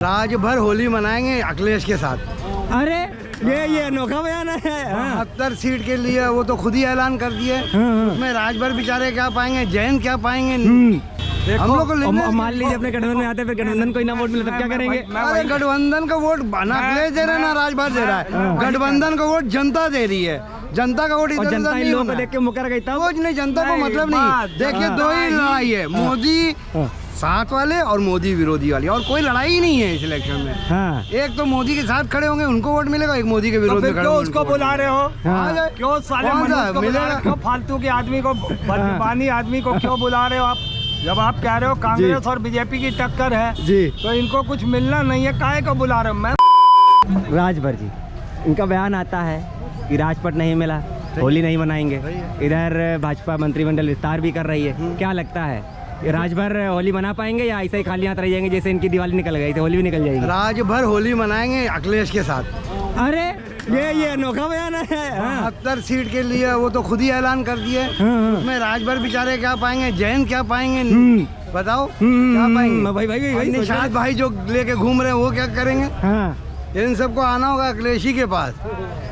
राज भर होली मनाएंगे अखिलेश के साथ। अरे ये अनोखा बयान है। 72 सीट के लिए वो तो खुद ही ऐलान कर दिए। उसमें राज भर बेचारे क्या पाएंगे, जैन क्या पाएंगे। हम लोग को मान लीजिए अपने गठबंधन में आते, फिर गठबंधन को ही ना वोट मिले तब क्या करेंगे? अरे गठबंधन का वोट ना अखिलेश दे रहे ना राज भर दे रहा है। गठबंधन का वोट जनता दे रही है। जनता का वोट इधर जनता इन लोगों को देख के मुकर गई था। कुछ नहीं, जनता को मतलब नहीं। देखिए दो ही लड़ाई है, मोदी साथ वाले और मोदी विरोधी वाली, और कोई लड़ाई ही नहीं है इस इलेक्शन में। हाँ। एक तो मोदी के साथ खड़े होंगे उनको वोट मिलेगा, एक मोदी के विरोध में खड़े क्यों उसको बुला रहे हो? क्यों साले मनोज को बुला रहे हो? क्यों फालतू के आदमी को, बदजुबानी आदमी को क्यों बुला रहे हो आप? जब आप कह रहे हो कांग्रेस और बीजेपी की टक्कर है जी, तो इनको कुछ मिलना नहीं है, काहे को बुला रहे हो? मैं राजभर जी इनका बयान आता है कि राजपट नहीं मिला, होली नहीं मनाएंगे। इधर भाजपा मंत्रिमंडल विस्तार भी कर रही है। क्या लगता है ये राजभर होली मना पाएंगे या ऐसे ही खाली हाथ रह जाएंगे? जैसे इनकी दिवाली निकल गई ऐसे होली भी निकल जाएगी। राज भर होली मनाएंगे अखिलेश के साथ। अरे ये अनोखा बयान है। 72 सीट के लिए वो तो खुद ही ऐलान कर दिए। उसमें राज भर बेचारे क्या पाएंगे, जैन क्या पाएंगे, बताओ क्या पाएंगे? भाई निषाद भाई जो लेके घूम रहे हैं वो क्या करेंगे? हाँ। इन सबको आना होगा अखिलेशी के पास,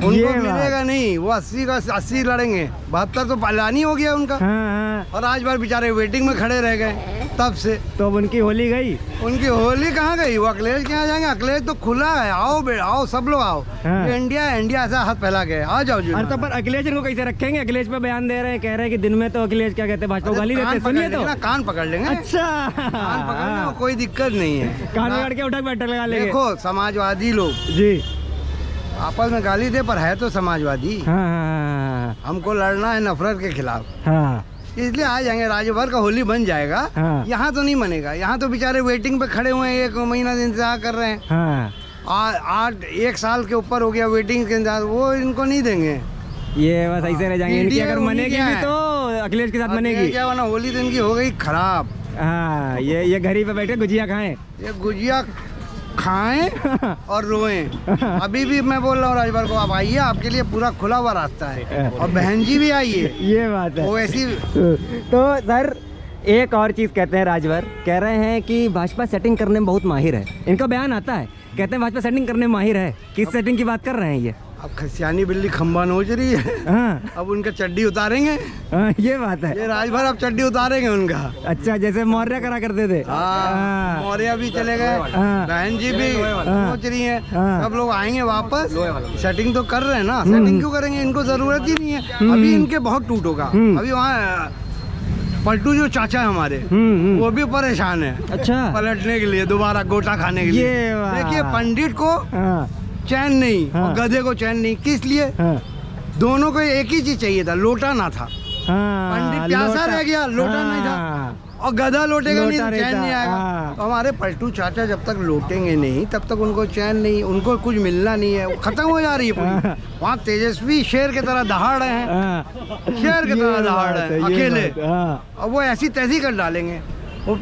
उनको मिलेगा नहीं। वो 80 का 80 लड़ेंगे, 72 तो पालानी हो गया उनका। हाँ। और आज भर बेचारे वेटिंग में खड़े रह गए तब से। तो अब उनकी होली गई। उनकी होली कहाँ गई? वो अखिलेश के यहाँ जाएंगे। अखिलेश तो खुला है, आओ आओ सब लोग आओ। हाँ। इंडिया ऐसा हाथ फैला के आ जाओ जी। अरे तो पर अखिलेश इनको कैसे रखेंगे? अखिलेश पे बयान दे रहे हैं, कह रहे हैं कि दिन में तो अखिलेश क्या कहते हैं, भाजपा को गाली देते हैं। सुनिए तो कान पकड़ लेंगे। अच्छा, कान पकड़ने में कोई दिक्कत नहीं है। कान पकड़ के उठक बैठक लगा लेंगे। देखो समाजवादी लोग जी आपस में गाली दे, पर है तो समाजवादी। हाँ। हमको लड़ना है नफरत के खिलाफ, हाँ। इसलिए आ जाएंगे। राज्यभर का होली बन जाएगा। हाँ। यहाँ तो नहीं बनेगा। यहाँ तो बेचारे वेटिंग पे खड़े हुए हैं, 1 महीना से इंतजार कर रहे हैं। हाँ। 1 साल के ऊपर हो गया वेटिंग के इंतजार, वो इनको नहीं देंगे। ये बस ऐसे रह जाएंगे। इनकी अगर मनेगी भी तो अखिलेश के साथ मनेगी। क्या बना, होली तो इनकी हो गई खराब। हाँ, ये घर ही पे बैठे गुजिया खाएं। ये गुजिया खाएं और रोएं। अभी भी मैं बोल रहा हूँ राजभर को, आप आइए, आपके लिए पूरा खुला हुआ रास्ता है। और बहन जी भी आइए। ये बात है। वो ऐसी तो सर एक और चीज़ कहते हैं, राजभर कह रहे हैं कि भाजपा सेटिंग करने में बहुत माहिर है। इनका बयान आता है, कहते हैं भाजपा सेटिंग करने में माहिर है। किस सेटिंग की बात कर रहे हैं ये? अब खसियानी बिल्ली खंबा नोच रही है। हाँ। अब उनका चड्डी उतारेंगे। हाँ, ये बात है। ये राजभर अब चड्डी उतारेंगे उनका। अच्छा, जैसे मौर्य करा करते थे। हाँ, मौर्य भी चले गए। बहन जी भी सोच रही है। सब लोग आएंगे वापस। सेटिंग तो कर रहे हैं ना, सेटिंग क्यों करेंगे? इनको जरूरत ही नहीं है। अभी इनके बहुत टूट होगा। अभी वहाँ पलटू जो चाचा है हमारे, वो भी परेशान है। अच्छा, पलटने के लिए, दोबारा गोटा खाने के लिए। देखिए पंडित को चैन नहीं और गधे को चैन नहीं। किस लिए? दोनों को एक ही चीज चाहिए था, लोटा ना था। पंडित प्यासा रह गया, लोटा नहीं था। और गधा लोटेगा नहीं तो चैन नहीं आएगा। तो हमारे पलटू चाचा जब तक लोटेंगे नहीं तब तक उनको चैन नहीं, उनको कुछ मिलना नहीं है। खत्म हो जा रही है पूरी। वहाँ तेजस्वी शेर की तरह दहाड़ रहे हैं, शेर की तरह दहाड़ रहे हैं अकेले। और वो ऐसी तैसी कर डालेंगे। वो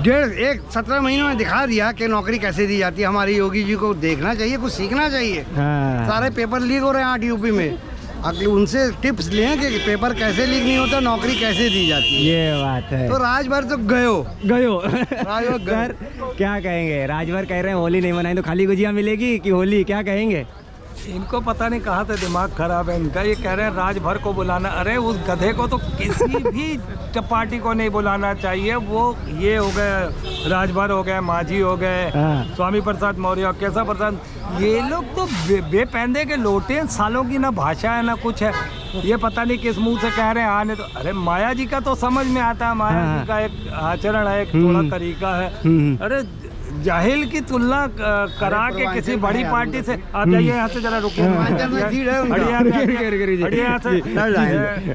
17 महीनों में दिखा दिया कि नौकरी कैसे दी जाती है। हमारे योगी जी को देखना चाहिए, कुछ सीखना चाहिए। सारे पेपर लीक हो रहे हैं 8 यूपी में। अगले उनसे टिप्स लें कि पेपर कैसे लीक नहीं होता, नौकरी कैसे दी जाती है। ये बात है। तो राजभर तो गयो राजभर सर क्या कहेंगे? राजभर कह रहे हैं होली नहीं मनाएं तो खाली गुजिया मिलेगी कि होली, क्या कहेंगे? इनको पता नहीं कहाँ से दिमाग खराब है इनका। ये कह रहे हैं राजभर को बुलाना। अरे उस गधे को तो किसी भी पार्टी को नहीं बुलाना चाहिए। वो ये हो गए राजभर, हो गए मांझी, हो गए स्वामी प्रसाद मौर्य, केशव प्रसाद, ये लोग तो बेपैंदे के लोटे हैं। सालों की ना भाषा है ना कुछ है। ये पता नहीं किस मुंह से कह रहे हैं आने तो। अरे माया जी का तो समझ में आता है, माया जी का एक आचरण है, एक थोड़ा तरीका है। अरे जाहिल की तुलना करा के किसी बड़ी पार्टी से। आप जाइए यहाँ से, जरा रुकिए।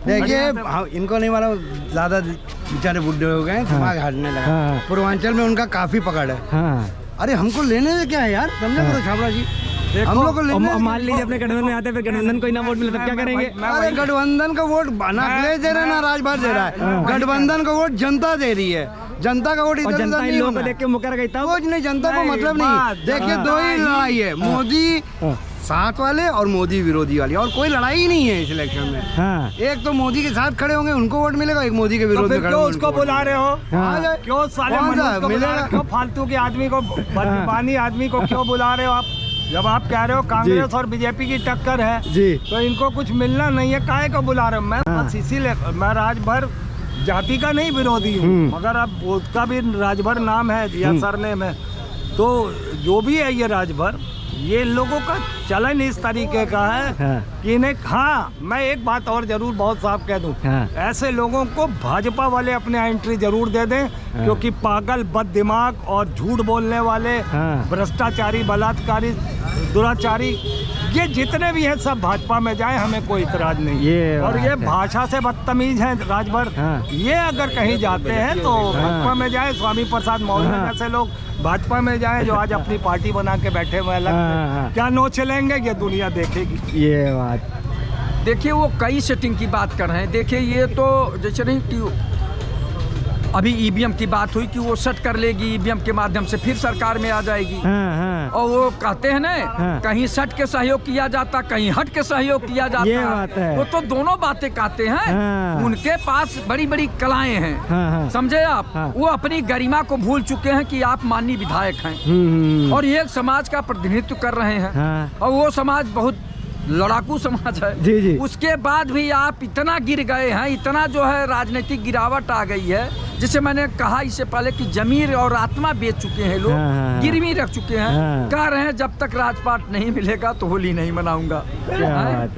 देखिए इनको नहीं मालूम, ज्यादा बेचारे बुढ़े हो गए, दिमाग हटने लगा। पूर्वांचल में उनका काफी पकड़ है। अरे हमको लेने में क्या है यार, समझे करो छाबड़ा जी। हम लोग को मान लीजिए अपने गठबंधन में आते, फिर गठबंधन को ही ना वोट मिले तब क्या करेंगे? अरे गठबंधन का वोट ना अखिलेश दे रहे ना राज भर दे रहा है। गठबंधन का वोट जनता दे रही है। जनता का वोट इधर जनता इन लोगों को देख के मुकर गई था। कुछ नहीं, जनता को मतलब नहीं। देखिए दो ही लड़ाई है, मोदी साथ वाले और मोदी विरोधी वाले, और कोई लड़ाई नहीं है इस इलेक्शन में। हाँ। एक तो मोदी के साथ खड़े होंगे उनको वोट मिलेगा, एक मोदी के तो विरोध फिर में खड़े क्यों होंगे उसको उनको वोट बुला रहे हो? मिलेगा। क्यों साले कौन सा मनोज को बुला रहे मिलेगा? हो? क्यों फालतू के आदमी को, बदजुबानी आदमी को क्यों बुला रहे हो आप? जब आप कह रहे हो कांग्रेस और बीजेपी की टक्कर है जी। तो इनको कुछ मिलना नहीं है, काहे को बुला रहे हो? मैं बस इसीलिए, मैं राजभर जाति का नहीं विरोधी हूँ, मगर अब उसका भी राजभर नाम है या सरनेम है, तो जो भी है ये राजभर, ये लोगों का चलन इस तरीके का है कि इन्हें, हाँ मैं एक बात और जरूर बहुत साफ कह दूं, ऐसे लोगों को भाजपा वाले अपने एंट्री जरूर दे दें, क्योंकि पागल, बददिमाग और झूठ बोलने वाले, भ्रष्टाचारी, बलात्कारी, दुराचारी, ये जितने भी हैं सब भाजपा में जाए, हमें कोई इतराज नहीं। और ये भाषा से बदतमीज हैं राजभर, ये अगर कहीं जाते हैं तो भाजपा में जाए। स्वामी प्रसाद मौर्य जैसे लोग भाजपा में जाए जो आज अपनी पार्टी बना के बैठे हुए अलग, क्या नोच लेंगे ये दुनिया देखेगी। ये बात देखिए, वो कई सेटिंग की बात कर रहे हैं। देखिए ये तो जैसे नहीं कि अभी ईवीएम की बात हुई कि वो सेट कर लेगी, ईवीएम के माध्यम से फिर सरकार में आ जाएगी। और वो कहते हैं ना, कहीं सट के सहयोग किया जाता, कहीं हट के सहयोग किया जाता। ये बात है। वो तो दोनों बातें कहते हैं। उनके पास बड़ी बड़ी कलाएं हैं, समझे आप। वो अपनी गरिमा को भूल चुके हैं कि आप माननीय विधायक हैं और एक समाज का प्रतिनिधित्व कर रहे हैं, और वो समाज बहुत लड़ाकू समाज है। जी जी। उसके बाद भी आप इतना गिर गए हैं, इतना जो है राजनीतिक गिरावट आ गई है, जिसे मैंने कहा इससे पहले कि जमीर और आत्मा बेच चुके हैं लोग, गिरवी रख चुके हैं। कह रहे हैं जब तक राजपाट नहीं मिलेगा तो होली नहीं मनाऊंगा। क्या बात है।